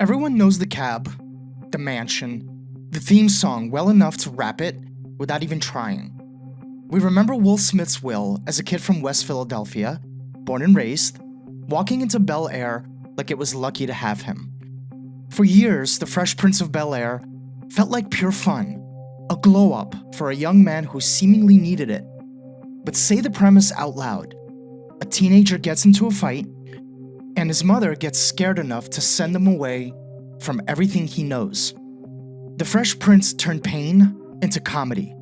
Everyone knows the cab, the mansion, the theme song well enough to rap it without even trying. We remember Will Smith's Will as a kid from West Philadelphia, born and raised, walking into Bel-Air like it was lucky to have him. For years, the Fresh Prince of Bel-Air felt like pure fun, a glow-up for a young man who seemingly needed it. But say the premise out loud. A teenager gets into a fight, and his mother gets scared enough to send him away from everything he knows. The Fresh Prince turned pain into comedy.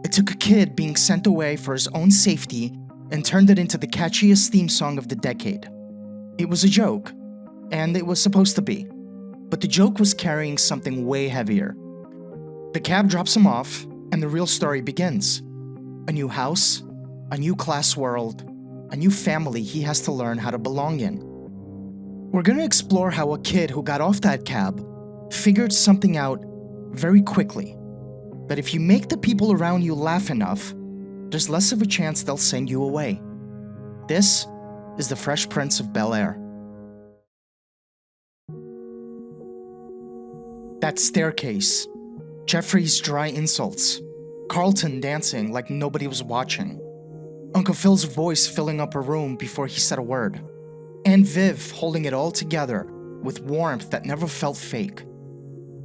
It took a kid being sent away for his own safety and turned it into the catchiest theme song of the decade. It was a joke, and it was supposed to be. But the joke was carrying something way heavier. The cab drops him off, and the real story begins. A new house, a new class world, a new family he has to learn how to belong in. We're gonna explore how a kid who got off that cab figured something out very quickly. That if you make the people around you laugh enough, there's less of a chance they'll send you away. This is the Fresh Prince of Bel-Air. That staircase, Jeffrey's dry insults, Carlton dancing like nobody was watching, Uncle Phil's voice filling up a room before he said a word, and Viv holding it all together with warmth that never felt fake.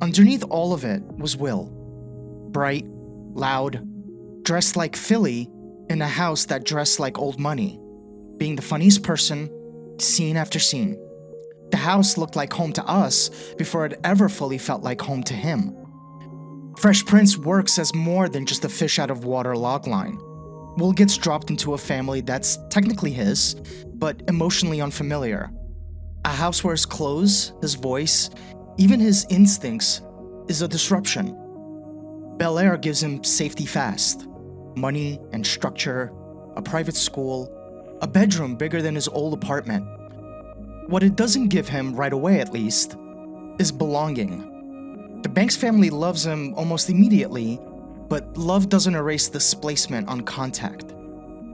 Underneath all of it was Will. Bright, loud, dressed like Philly in a house that dressed like old money, being the funniest person, scene after scene. The house looked like home to us before it ever fully felt like home to him. Fresh Prince works as more than just a fish out of water logline. Will gets dropped into a family that's technically his, but emotionally unfamiliar. A house where his clothes, his voice, even his instincts is a disruption. Bel-Air gives him safety fast. Money and structure, a private school, a bedroom bigger than his old apartment. What it doesn't give him, right away at least, is belonging. The Banks family loves him almost immediately, but love doesn't erase displacement on contact.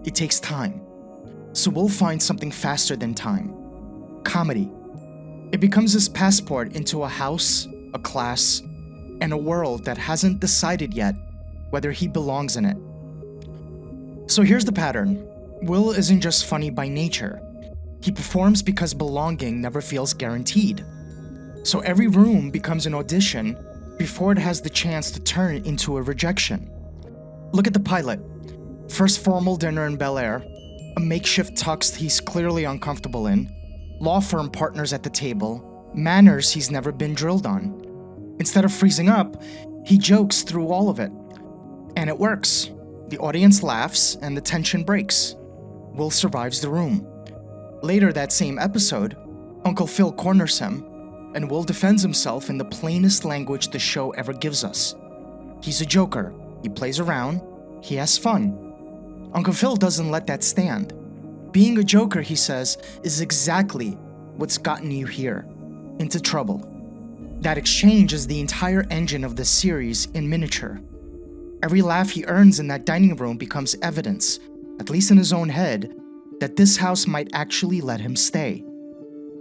It takes time. So we'll find something faster than time. Comedy. It becomes his passport into a house, a class, and a world that hasn't decided yet whether he belongs in it. So here's the pattern. Will isn't just funny by nature. He performs because belonging never feels guaranteed. So every room becomes an audition before it has the chance to turn into a rejection. Look at the pilot. First formal dinner in Bel-Air, a makeshift tux he's clearly uncomfortable in, law firm partners at the table, manners he's never been drilled on. Instead of freezing up, he jokes through all of it. And it works. The audience laughs and the tension breaks. Will survives the room. Later that same episode, Uncle Phil corners him, and Will defends himself in the plainest language the show ever gives us. He's a joker, he plays around, he has fun. Uncle Phil doesn't let that stand. Being a joker, he says, is exactly what's gotten you here, into trouble. That exchange is the entire engine of this series in miniature. Every laugh he earns in that dining room becomes evidence, at least in his own head, that this house might actually let him stay.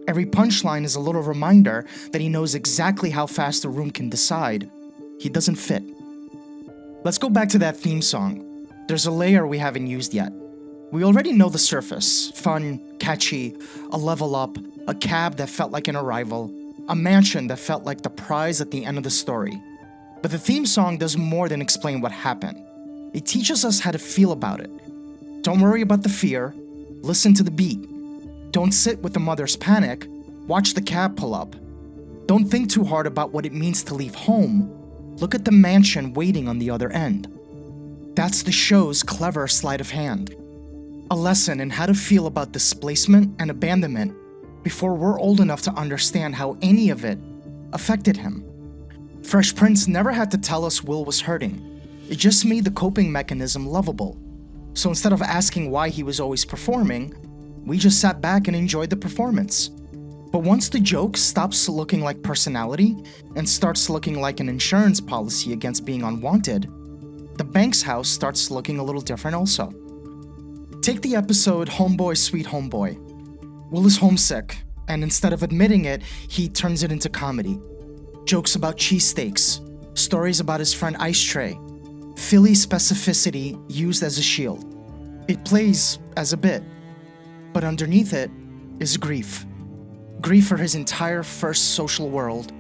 Every punchline is a little reminder that he knows exactly how fast the room can decide he doesn't fit. Let's go back to that theme song. There's a layer we haven't used yet. We already know the surface: fun, catchy, a level up, a cab that felt like an arrival, a mansion that felt like the prize at the end of the story. But the theme song does more than explain what happened. It teaches us how to feel about it. Don't worry about the fear. Listen to the beat. Don't sit with the mother's panic. Watch the cab pull up. Don't think too hard about what it means to leave home. Look at the mansion waiting on the other end. That's the show's clever sleight of hand. A lesson in how to feel about displacement and abandonment before we're old enough to understand how any of it affected him. Fresh Prince never had to tell us Will was hurting. It just made the coping mechanism lovable. So instead of asking why he was always performing, we just sat back and enjoyed the performance. But once the joke stops looking like personality and starts looking like an insurance policy against being unwanted, the Banks house starts looking a little different also. Take the episode Homeboy, Sweet Homeboy. Will is homesick and instead of admitting it, he turns it into comedy. Jokes about cheesesteaks, stories about his friend Ice Tray, Philly specificity used as a shield. It plays as a bit, but underneath it is grief. Grief for his entire first social world,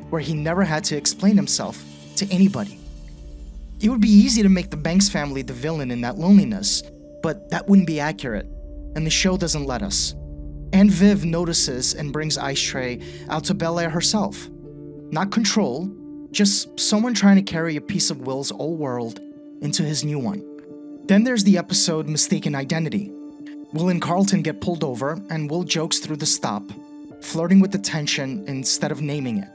where he never had to explain himself to anybody. It would be easy to make the Banks family the villain in that loneliness, but that wouldn't be accurate, and the show doesn't let us. Aunt Viv notices and brings Ice Tray out to Bel-Air herself. Not control, just someone trying to carry a piece of Will's old world into his new one. Then there's the episode Mistaken Identity. Will and Carlton get pulled over, and Will jokes through the stop, flirting with the tension instead of naming it.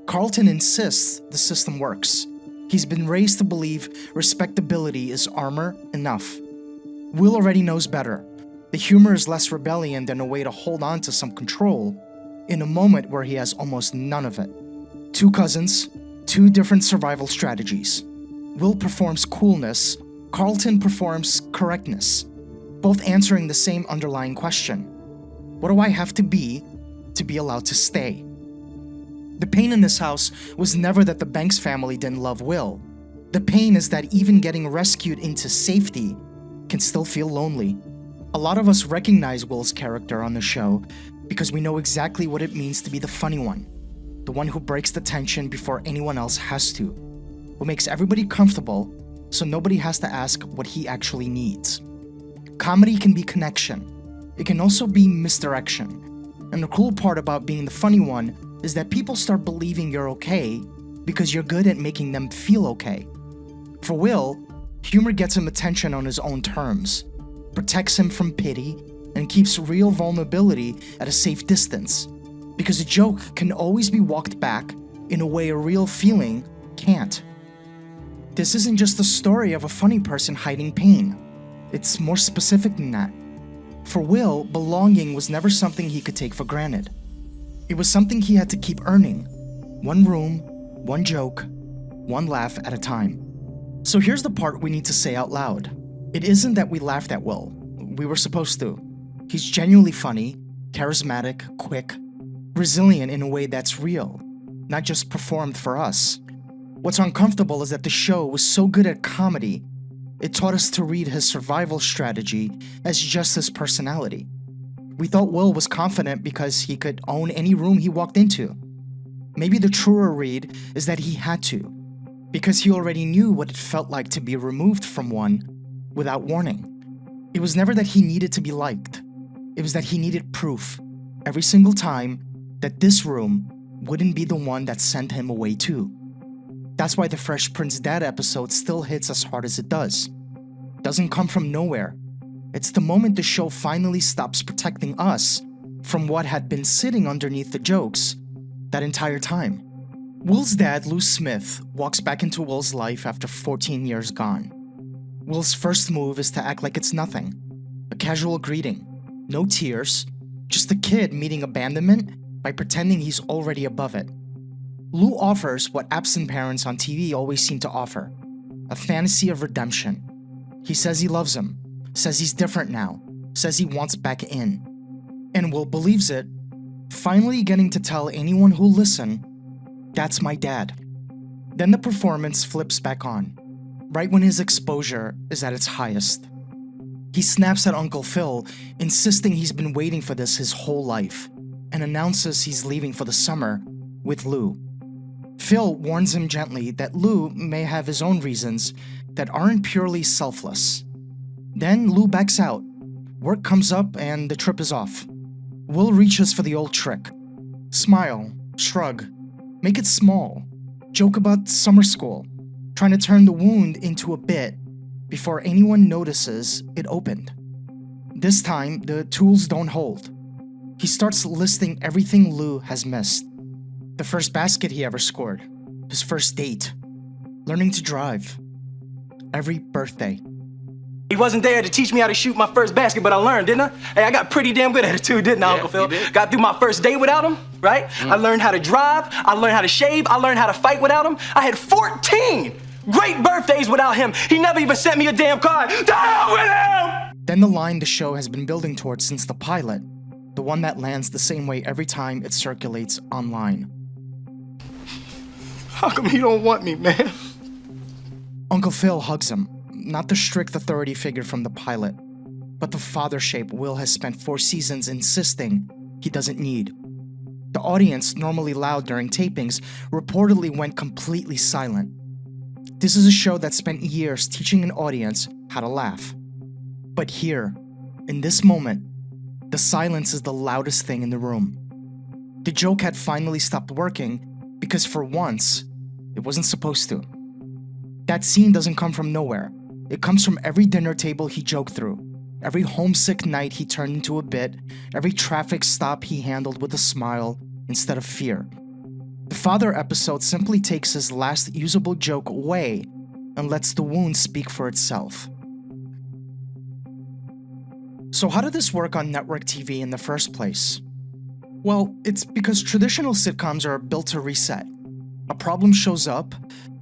Carlton insists the system works. He's been raised to believe respectability is armor enough. Will already knows better. The humor is less rebellion than a way to hold on to some control in a moment where he has almost none of it. Two cousins, two different survival strategies. Will performs coolness, Carlton performs correctness, both answering the same underlying question. What do I have to be allowed to stay? The pain in this house was never that the Banks family didn't love Will. The pain is that even getting rescued into safety can still feel lonely. A lot of us recognize Will's character on the show because we know exactly what it means to be the funny one, the one who breaks the tension before anyone else has to, who makes everybody comfortable so nobody has to ask what he actually needs. Comedy can be connection. It can also be misdirection. And the cool part about being the funny one is that people start believing you're okay because you're good at making them feel okay. For Will, humor gets him attention on his own terms, protects him from pity, and keeps real vulnerability at a safe distance, because a joke can always be walked back in a way a real feeling can't. This isn't just the story of a funny person hiding pain. It's more specific than that. For Will, belonging was never something he could take for granted. It was something he had to keep earning. One room, one joke, one laugh at a time. So here's the part we need to say out loud. It isn't that we laughed at Will. We were supposed to. He's genuinely funny, charismatic, quick, resilient in a way that's real, not just performed for us. What's uncomfortable is that the show was so good at comedy, it taught us to read his survival strategy as just his personality. We thought Will was confident because he could own any room he walked into. Maybe the truer read is that he had to, because he already knew what it felt like to be removed from one without warning. It was never that he needed to be liked. It was that he needed proof, every single time, that this room wouldn't be the one that sent him away too. That's why the Fresh Prince dad episode still hits as hard as it does. It doesn't come from nowhere. It's the moment the show finally stops protecting us from what had been sitting underneath the jokes that entire time. Will's dad, Lou Smith, walks back into Will's life after 14 years gone. Will's first move is to act like it's nothing. A casual greeting. No tears. Just a kid meeting abandonment by pretending he's already above it. Lou offers what absent parents on TV always seem to offer. A fantasy of redemption. He says he loves him. Says he's different now. Says he wants back in. And Will believes it, finally getting to tell anyone who'll listen, "That's my dad." Then the performance flips back on, right when his exposure is at its highest. He snaps at Uncle Phil, insisting he's been waiting for this his whole life, and announces he's leaving for the summer with Lou. Phil warns him gently that Lou may have his own reasons that aren't purely selfless. Then Lou backs out. Work comes up and the trip is off. Will reaches for the old trick. Smile, shrug, make it small, joke about summer school, trying to turn the wound into a bit before anyone notices it opened. This time, the tools don't hold. He starts listing everything Lou has missed. The first basket he ever scored, his first date, learning to drive, every birthday. He wasn't there to teach me how to shoot my first basket, but I learned, didn't I? Hey, I got pretty damn good at it too, didn't I, Uncle Phil? Got through my first day without him, right? I learned how to drive, I learned how to shave, I learned how to fight without him. I had 14 great birthdays without him. He never even sent me a damn card. To hell with him! Then the line the show has been building towards since the pilot. The one that lands the same way every time it circulates online. How come you don't want me, man? Uncle Phil hugs him, not the strict authority figure from the pilot, but the father shape Will has spent 4 seasons insisting he doesn't need. The audience, normally loud during tapings, reportedly went completely silent. This is a show that spent years teaching an audience how to laugh. But here, in this moment, the silence is the loudest thing in the room. The joke had finally stopped working because for once, it wasn't supposed to. That scene doesn't come from nowhere. It comes from every dinner table he joked through, every homesick night he turned into a bit, every traffic stop he handled with a smile instead of fear. The father episode simply takes his last usable joke away and lets the wound speak for itself. So how did this work on network TV in the first place? Well, it's because traditional sitcoms are built to reset. A problem shows up,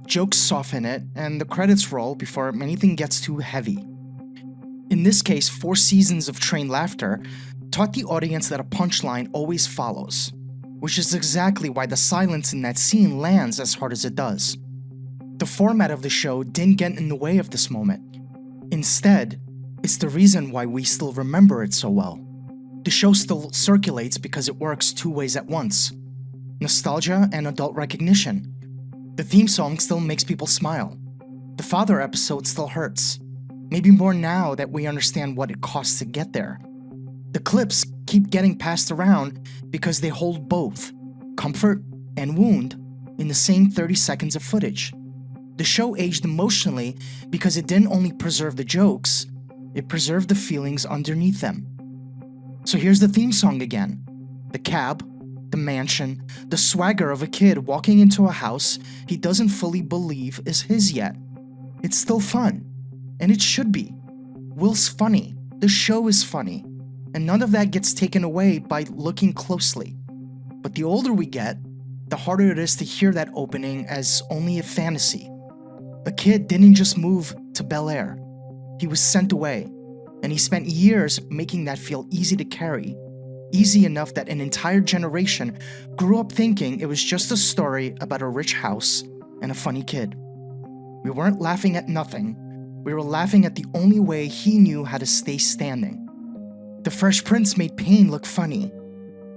jokes soften it, and the credits roll before anything gets too heavy. In this case, 4 seasons of trained laughter taught the audience that a punchline always follows, which is exactly why the silence in that scene lands as hard as it does. The format of the show didn't get in the way of this moment. Instead, it's the reason why we still remember it so well. The show still circulates because it works 2 ways at once: nostalgia and adult recognition. The theme song still makes people smile. The father episode still hurts, maybe more now that we understand what it costs to get there. The clips keep getting passed around because they hold both comfort and wound in the same 30 seconds of footage. The show aged emotionally because it didn't only preserve the jokes, it preserved the feelings underneath them. So here's the theme song again. The cab, the mansion, the swagger of a kid walking into a house he doesn't fully believe is his yet. It's still fun, and it should be. Will's funny, the show is funny, and none of that gets taken away by looking closely. But the older we get, the harder it is to hear that opening as only a fantasy. A kid didn't just move to Bel-Air. He was sent away, and he spent years making that feel easy to carry, easy enough that an entire generation grew up thinking it was just a story about a rich house and a funny kid. We weren't laughing at nothing, we were laughing at the only way he knew how to stay standing. The Fresh Prince made pain look funny,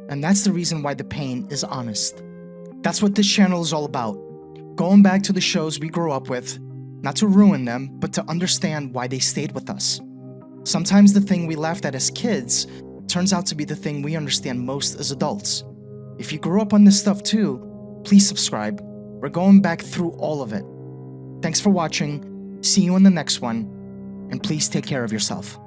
and that's the reason why the pain is honest. That's what this channel is all about, going back to the shows we grew up with, not to ruin them, but to understand why they stayed with us. Sometimes the thing we laughed at as kids turns out to be the thing we understand most as adults. If you grew up on this stuff too, please subscribe. We're going back through all of it. Thanks for watching, see you in the next one, and please take care of yourself.